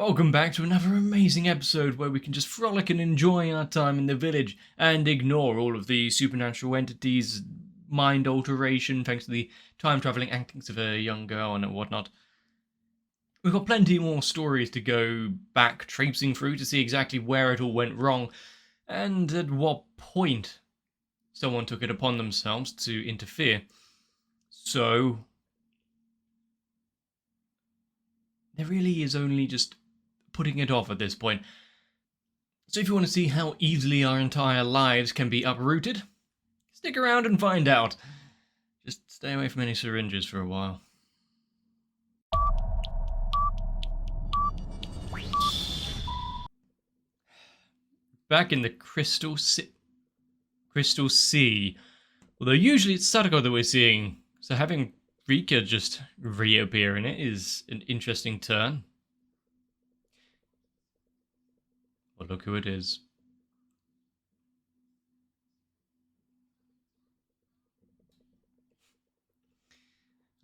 Welcome back to another amazing episode where we can just frolic and enjoy our time in the village and ignore all of the supernatural entities, mind alteration thanks to the time-travelling antics of a young girl and whatnot. We've got plenty more stories to go back traipsing through to see exactly where it all went wrong and at what point someone took it upon themselves to interfere. So there really is only just putting it off at this point. So if you want to see how easily our entire lives can be uprooted, stick around and find out. Just stay away from any syringes for a while. Back in the Crystal Sea. Although usually it's Sadako that we're seeing, so having Rika just reappear in it is an interesting turn. Well, look who it is.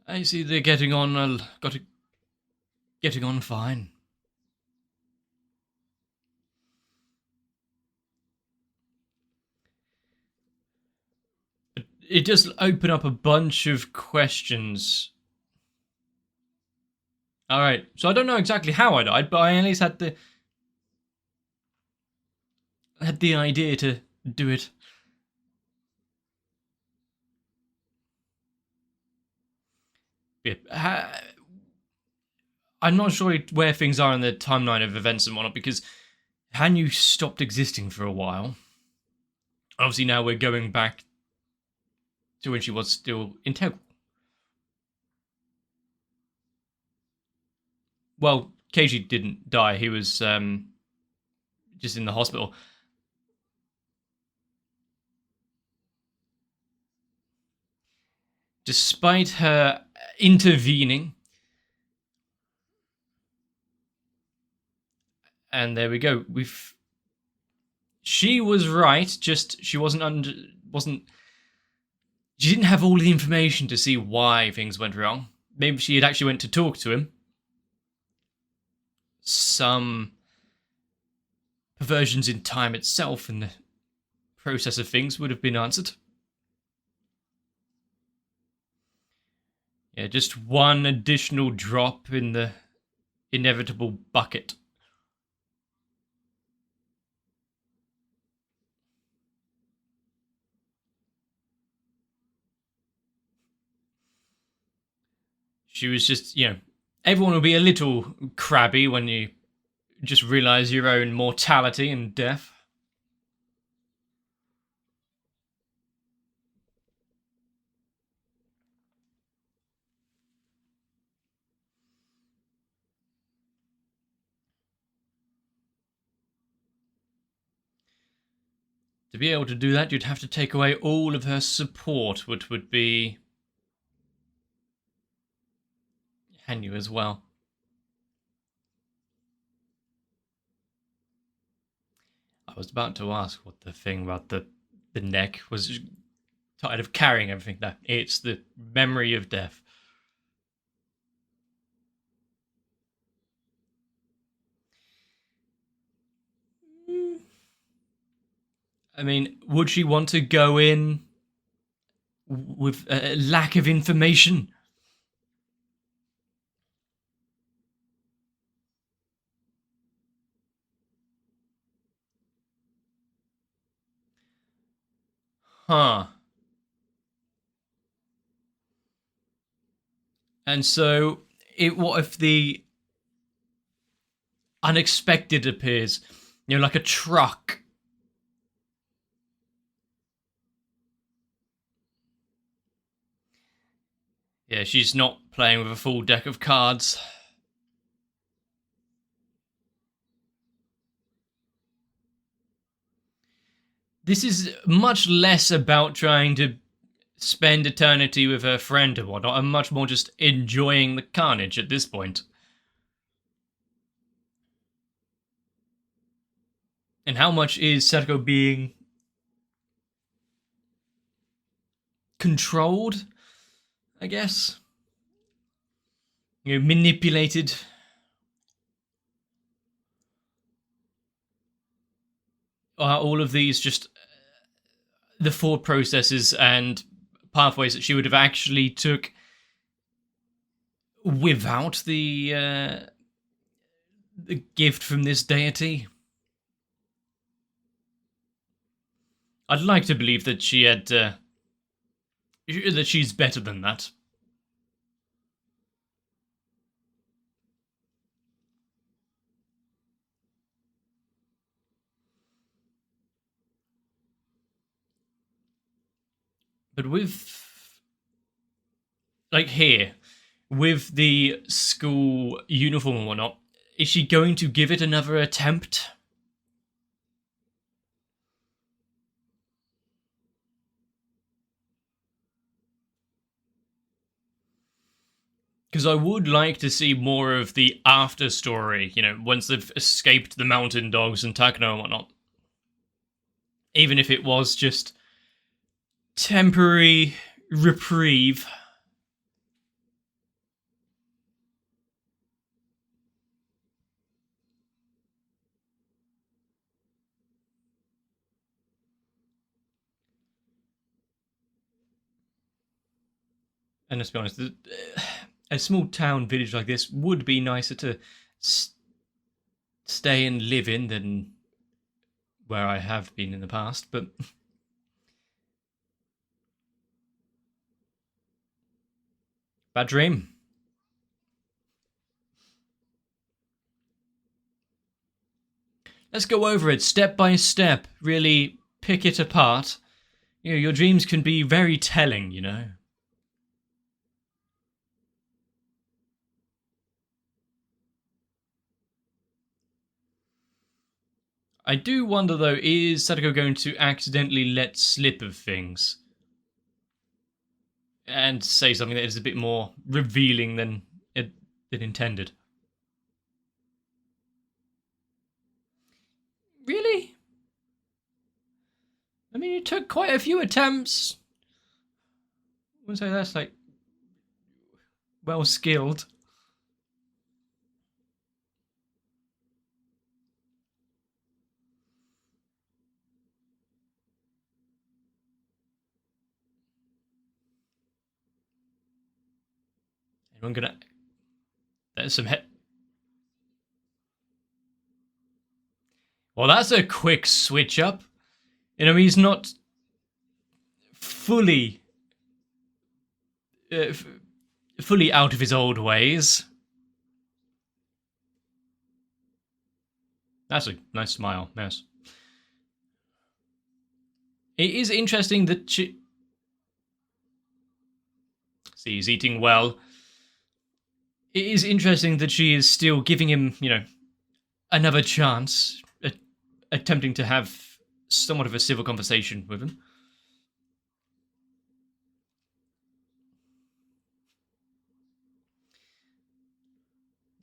I see they're getting on. Getting on fine. It does open up a bunch of questions. Alright, so I don't know exactly how I died, but I at least had the idea to do it. Yeah, I'm not sure where things are in the timeline of events and whatnot, because Hanyu stopped existing for a while. Obviously now we're going back to when she was still integral. Well, Keiji didn't die, he was just in the hospital. Despite her intervening, and there we go. She was right. Just she She didn't have all the information to see why things went wrong. Maybe she had actually went to talk to him. Some perversions in time itself and the process of things would have been answered. Yeah, just one additional drop in the inevitable bucket. She was just, everyone will be a little crabby when you just realise your own mortality and death. To be able to do that, you'd have to take away all of her support, which would be Hanyu as well. I was about to ask what the thing about the neck was. Tired of carrying everything. No, it's the memory of death. I mean, would she want to go in with a lack of information? Huh. And so, what if the unexpected appears? Like a truck. Yeah, she's not playing with a full deck of cards. This is much less about trying to spend eternity with her friend or whatnot, and much more just enjoying the carnage at this point. And how much is Sadako being controlled, I guess? Manipulated. are all of these just the thought processes and pathways that she would have actually took without the gift from this deity? I'd like to believe that she had that she's better than that. But with, like, here, with the school uniform and whatnot, is she going to give it another attempt? Because I would like to see more of the after story, once they've escaped the mountain dogs and Takano and whatnot. Even if it was just temporary reprieve. And let's be honest, a small town village like this would be nicer to stay and live in than where I have been in the past, but bad dream. Let's go over it step by step, really pick it apart. Your dreams can be very telling. I do wonder, though, is Sadako going to accidentally let slip of things? And say something that is a bit more revealing than intended? Really? I mean, it took quite a few attempts. I wouldn't say that's, like, well skilled. Anyone gonna... There's some Well, that's a quick switch up. He's not fully... fully out of his old ways. That's a nice smile, yes. It is interesting that she... See, he's eating well. It is interesting that she is still giving him, another chance, attempting to have somewhat of a civil conversation with him.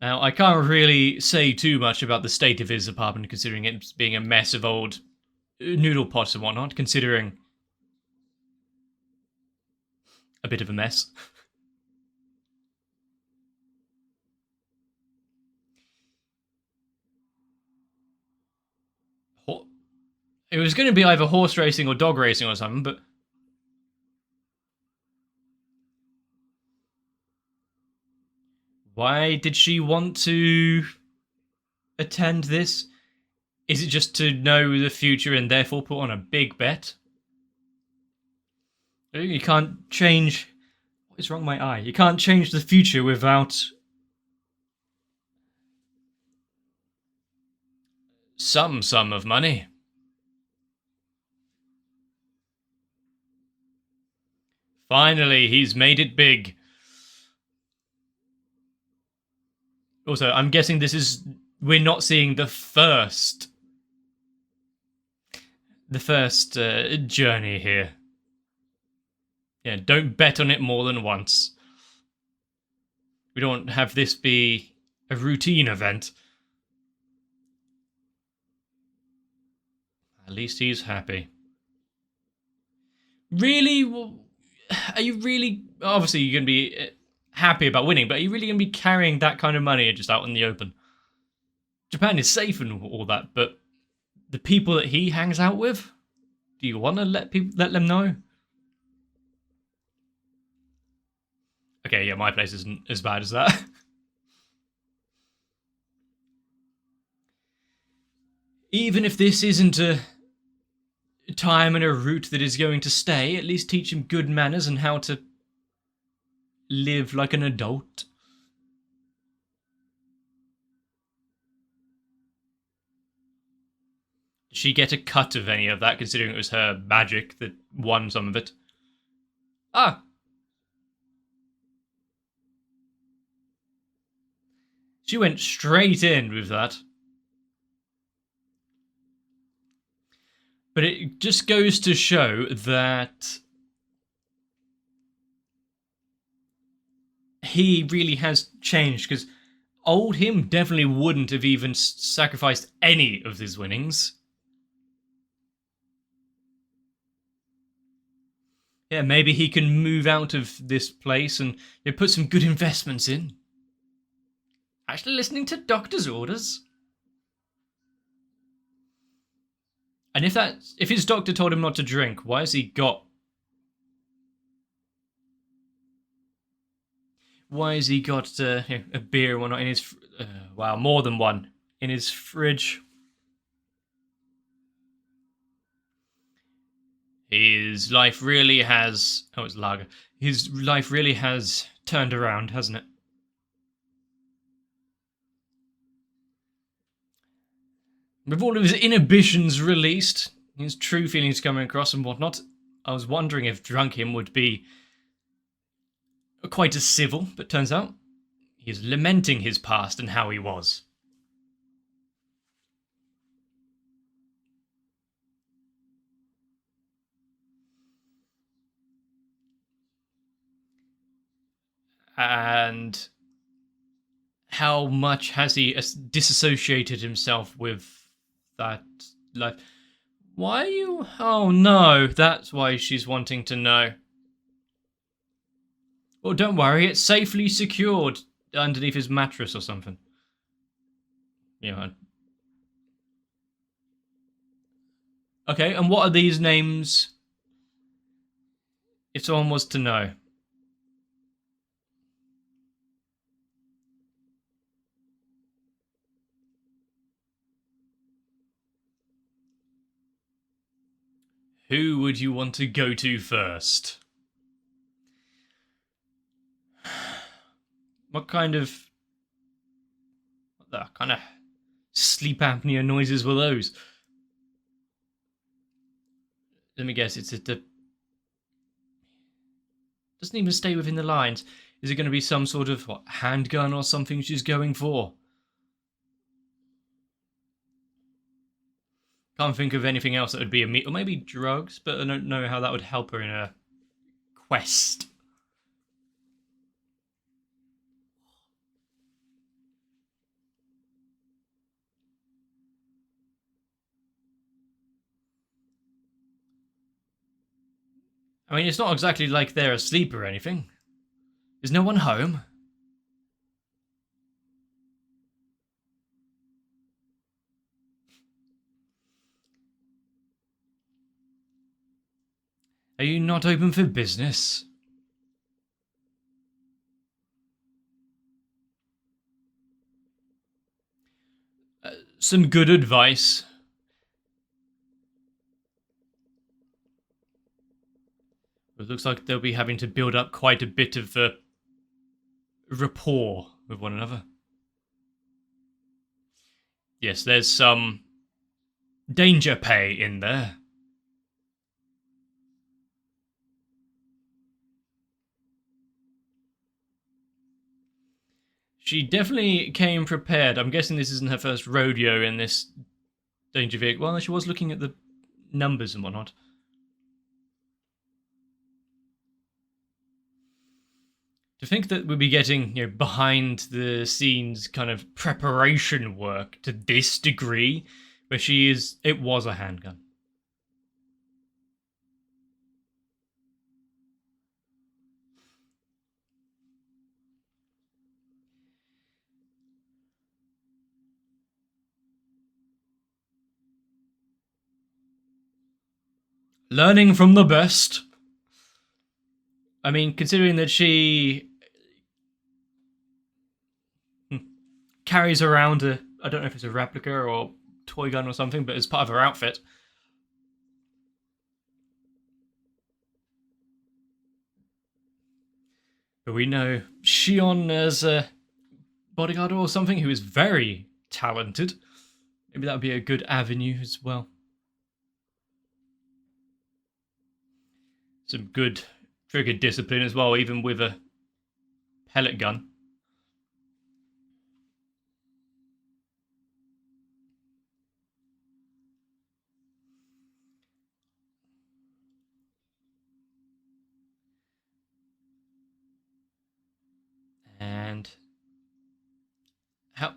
Now, I can't really say too much about the state of his apartment, considering it being a mess of old noodle pots and whatnot, considering a bit of a mess. It was going to be either horse racing or dog racing or something, but... Why did she want to attend this? Is it just to know the future and therefore put on a big bet? You can't change... What is wrong with my eye? You can't change the future without... some sum of money. Finally, he's made it big. Also, I'm guessing we're not seeing the first journey here. Yeah, don't bet on it more than once. We don't have this be a routine event. At least he's happy. Really? Are you really... Obviously, you're going to be happy about winning, but are you really going to be carrying that kind of money just out in the open? Japan is safe and all that, but the people that he hangs out with? Do you want to let them know? Okay, yeah, my place isn't as bad as that. Even if this isn't a time and a route that is going to stay, at least teach him good manners and how to live like an adult. Did she get a cut of any of that, considering it was her magic that won some of it? Ah. She went straight in with that. But it just goes to show that he really has changed, because old him definitely wouldn't have even sacrificed any of his winnings. Yeah, maybe he can move out of this place and put some good investments in. Actually listening to doctor's orders. And if his doctor told him not to drink, why has he got... Why has he got a beer or whatnot in his... wow, more than one in his fridge. His life really has... Oh, it's lager. His life really has turned around, hasn't it? With all of his inhibitions released, his true feelings coming across and whatnot, I was wondering if drunk him would be quite as civil, but turns out he is lamenting his past and how he was. And how much has he disassociated himself with that life? Why are you... Oh no, that's why she's wanting to know. Well, don't worry, it's safely secured underneath his mattress or something. Yeah. Okay, and what are these names? If someone was to know. Who would you want to go to first? What kind of sleep apnea noises were those? Let me guess, doesn't even stay within the lines. Is it going to be some sort of handgun or something she's going for? Can't think of anything else that would be or maybe drugs, but I don't know how that would help her in her quest. I mean, it's not exactly like they're asleep or anything. Is no one home? Are you not open for business? Some good advice. It looks like they'll be having to build up quite a bit of rapport with one another. Yes, there's some danger pay in there. She definitely came prepared. I'm guessing this isn't her first rodeo in this danger vehicle. Well, she was looking at the numbers and whatnot. To think that we'd be getting, behind the scenes kind of preparation work to this degree, where it was a handgun. Learning from the best. I mean, considering that she carries around I don't know if it's a replica or toy gun or something, but as part of her outfit. But we know Shion as a bodyguard or something who is very talented. Maybe that would be a good avenue as well. Some good trigger discipline as well, even with a pellet gun. And how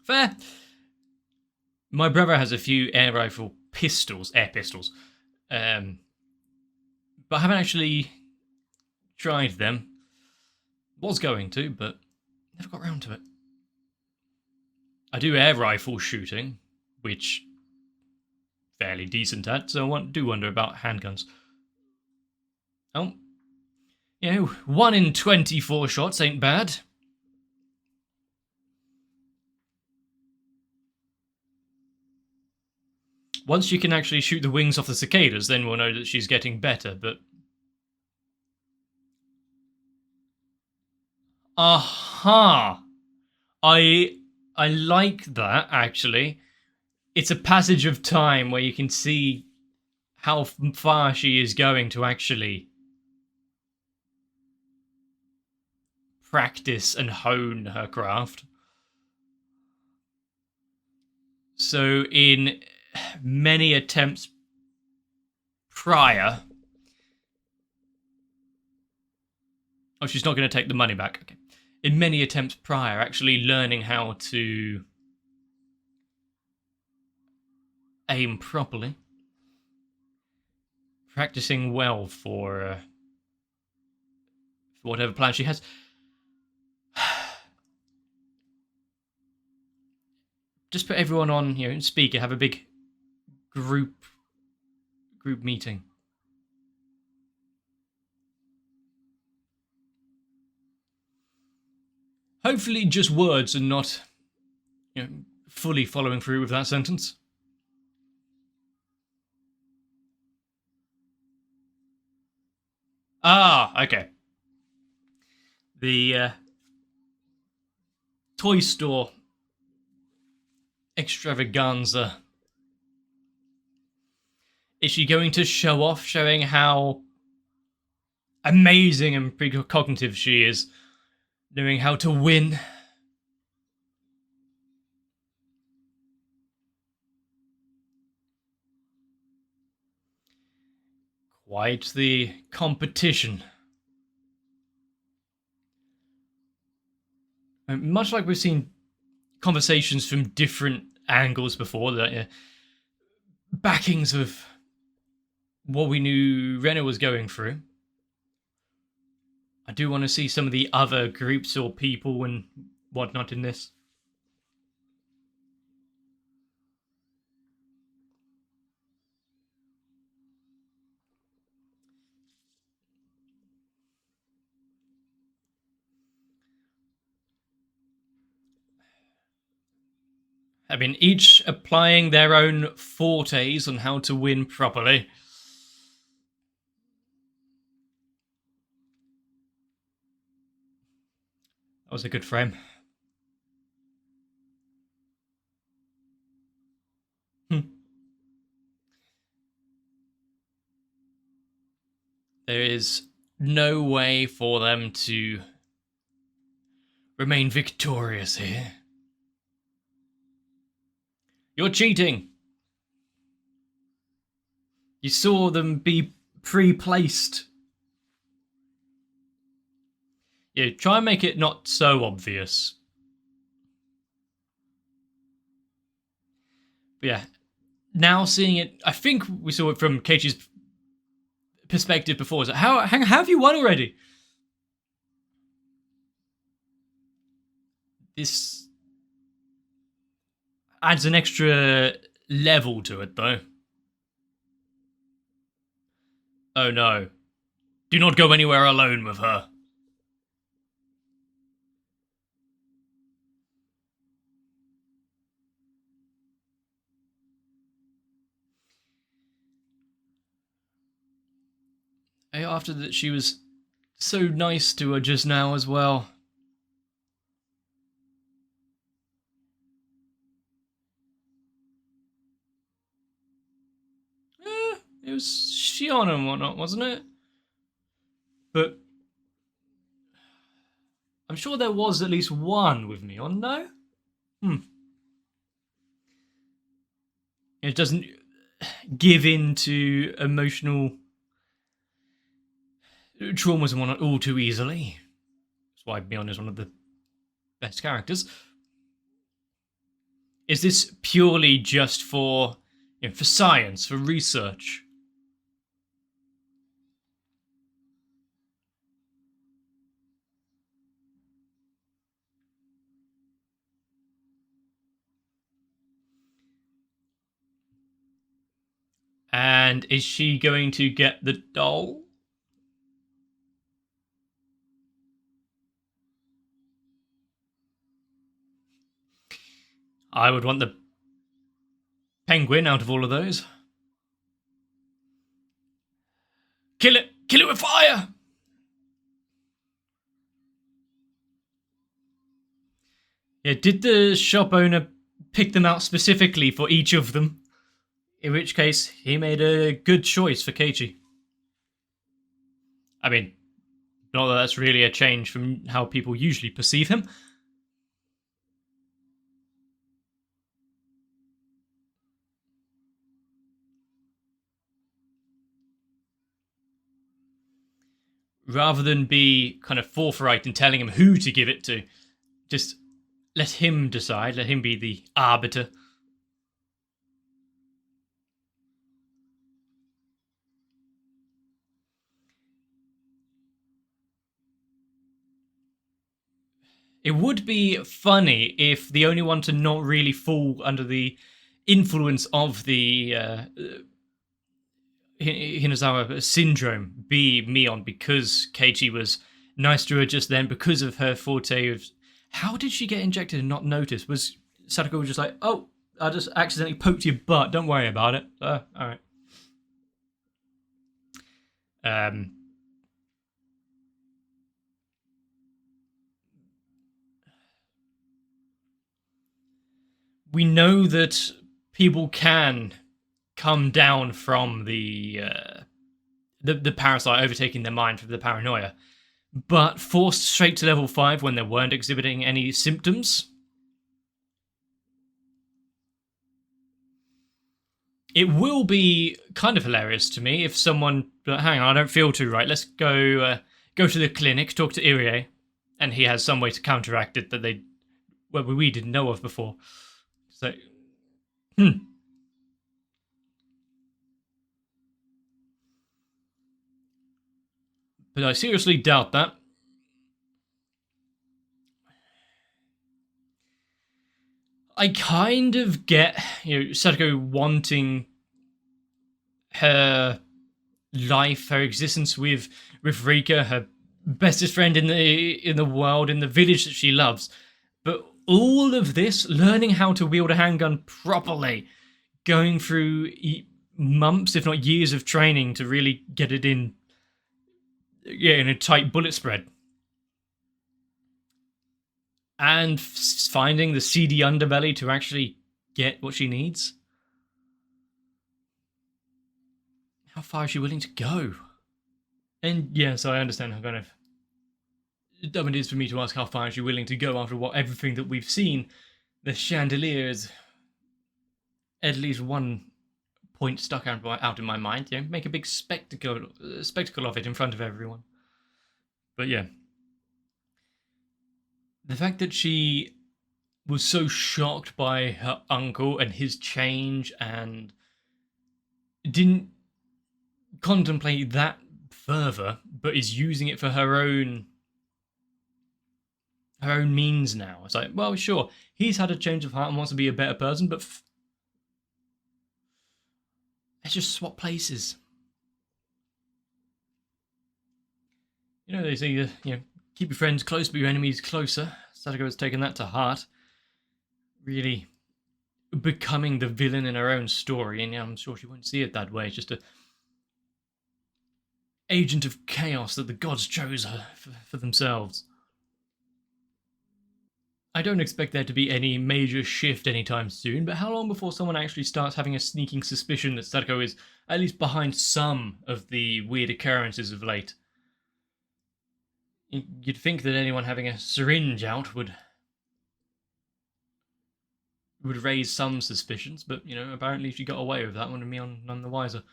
fair. My brother has a few air pistols, but I haven't actually tried them. Was going to, but never got around to it. I do air rifle shooting, which fairly decent at, so I do wonder about handguns. Oh, 1 in 24 shots ain't bad. Once you can actually shoot the wings off the cicadas, then we'll know that she's getting better, but... Aha! I like that, actually. It's a passage of time where you can see how far she is going to actually practice and hone her craft. So in many attempts prior... Oh, she's not going to take the money back. Okay. In many attempts prior, actually learning how to aim properly. Practicing well for whatever plan she has. Just put everyone on, speaker, have a big group meeting. Hopefully just words and not, fully following through with that sentence. Ah, okay. The toy store extravaganza. Is she going to show off, showing how amazing and precognitive she is, knowing how to win? Quite the competition. Much like we've seen conversations from different angles before, that backings of what we knew Rena was going through. I do want to see some of the other groups or people and whatnot in this. I mean, each applying their own fortes on how to win properly. That was a good frame. There is no way for them to remain victorious here. You're cheating! You saw them be pre-placed. Yeah, try and make it not so obvious. But yeah, now seeing it, I think we saw it from Keiichi's perspective before. So how have you won already? This... adds an extra level to it, though. Oh no. Do not go anywhere alone with her. After that, she was so nice to her just now as well. It was Shion and whatnot, wasn't it? But I'm sure there was at least one with me on, no? It doesn't give in to emotional traumas and whatnot all too easily. That's why Mion is one of the best characters. Is this purely just for science, for research? And is she going to get the doll? I would want the penguin out of all of those. Kill it! Kill it with fire! Yeah, did the shop owner pick them out specifically for each of them? In which case, he made a good choice for Keiichi. I mean, not that that's really a change from how people usually perceive him. Rather than be kind of forthright in telling him who to give it to, just let him decide, let him be the arbiter. It would be funny if the only one to not really fall under the influence of the Hinazawa syndrome be Mion, because Keiichi was nice to her just then because of her forte of... How did she get injected and not notice? Was Sadako just like, oh, I just accidentally poked your butt, don't worry about it. Alright. We know that people can come down from the parasite overtaking their mind from the paranoia, but forced straight to level 5 when they weren't exhibiting any symptoms. It will be kind of hilarious to me if someone, hang on, I don't feel too right, let's go to the clinic, talk to Irie, and he has some way to counteract it that we didn't know of before. So, But I seriously doubt that. I kind of get, Sadako wanting her life, her existence with Rika, her bestest friend in the world, in the village that she loves. But all of this, learning how to wield a handgun properly, going through months, if not years of training to really get it in a tight bullet spread. And finding the seedy underbelly to actually get what she needs. How far is she willing to go? And yes, I understand how kind of dumb it is for me to ask how far is she willing to go after everything that we've seen. The chandelier is at least one point stuck out in my mind. Make a big spectacle of it in front of everyone. But yeah, the fact that she was so shocked by her uncle and his change and didn't contemplate that further, but is using it for her own her own means now. It's like, well, sure, he's had a change of heart and wants to be a better person, but let's just swap places. You know, they say, keep your friends close, but your enemies closer. Sadako has taken that to heart. Really becoming the villain in her own story, and I'm sure she won't see it that way. It's just a agent of chaos that the gods chose her for themselves. I don't expect there to be any major shift anytime soon, but how long before someone actually starts having a sneaking suspicion that Sadako is at least behind some of the weird occurrences of late? You'd think that anyone having a syringe out would raise some suspicions, but, apparently she got away with that one and me none the wiser.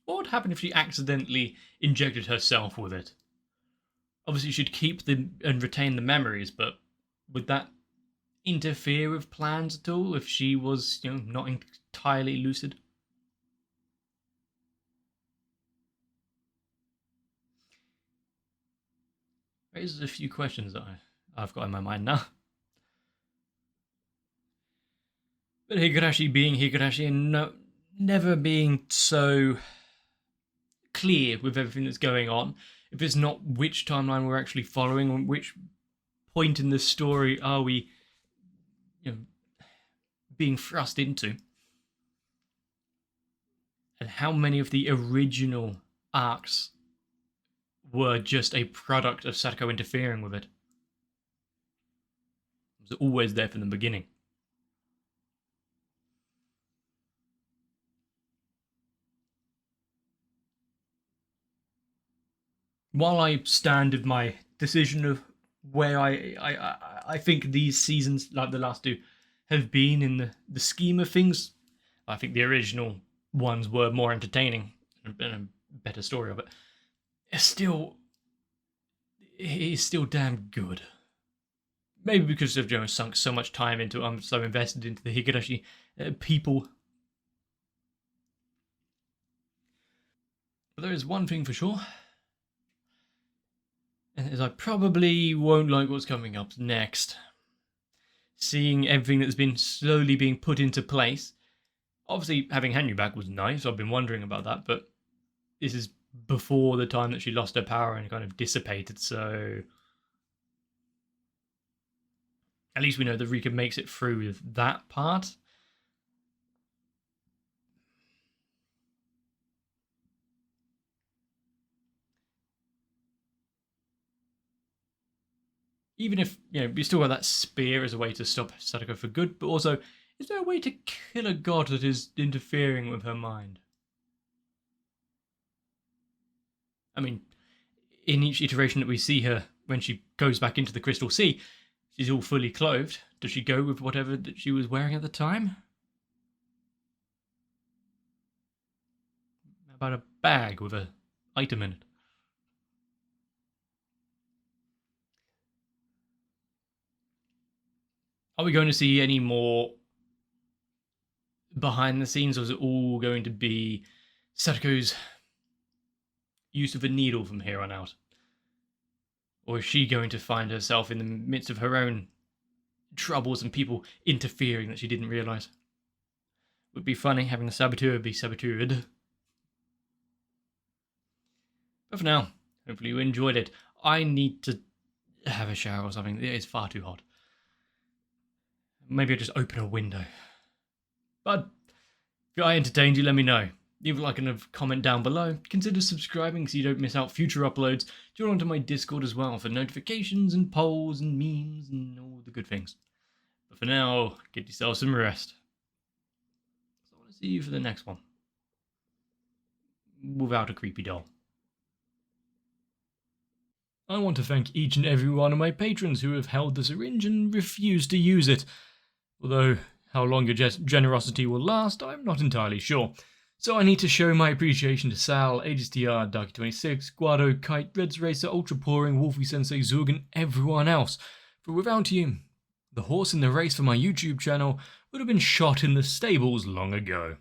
What would happen if she accidentally injected herself with it? Obviously, she'd keep and retain the memories, but would that interfere with plans at all if she was, not entirely lucid? Raises a few questions that I've got in my mind now. But Higurashi being Higurashi and never being so clear with everything that's going on, if it's not which timeline we're actually following, or which point in the story are we being thrust into, and how many of the original arcs were just a product of Sadako interfering with it. It was always there from the beginning. While I stand with my decision of where I think these seasons, like the last two, have been in the scheme of things, I think the original ones were more entertaining and a better story of it. It is still damn good. Maybe because I've sunk so much time into it, I'm so invested into the Higurashi people. But there is one thing for sure, and is I probably won't like what's coming up next. Seeing everything that's been slowly being put into place. Obviously, having Hanyu back was nice. I've been wondering about that, but this is before the time that she lost her power and kind of dissipated, so at least we know that Rika makes it through with that part. Even if, we still got that spear as a way to stop Sadako for good, but also, is there a way to kill a god that is interfering with her mind? I mean, in each iteration that we see her, when she goes back into the Crystal Sea, she's all fully clothed. Does she go with whatever that she was wearing at the time? How about a bag with an item in it? Are we going to see any more behind the scenes, or is it all going to be Sadako's use of a needle from here on out? Or is she going to find herself in the midst of her own troubles and people interfering that she didn't realise? Would be funny having the saboteur be saboteured. But for now, hopefully you enjoyed it. I need to have a shower or something. It is far too hot. Maybe I'll just open a window. But if I entertained you, let me know. Leave a like and a comment down below. Consider subscribing so you don't miss out future uploads. Join onto my Discord as well for notifications and polls and memes and all the good things. But for now, get yourself some rest. So I want to see you for the next one. Without a creepy doll. I want to thank each and every one of my patrons who have held the syringe and refused to use it. Although, how long your generosity will last, I'm not entirely sure. So I need to show my appreciation to Sal, AGSTR, Darky26, Guado, Kite, Reds Racer, Ultra Pouring, Wolfie Sensei, Zug, and everyone else. For without you, The horse in the race for my YouTube channel would have been shot in the stables long ago.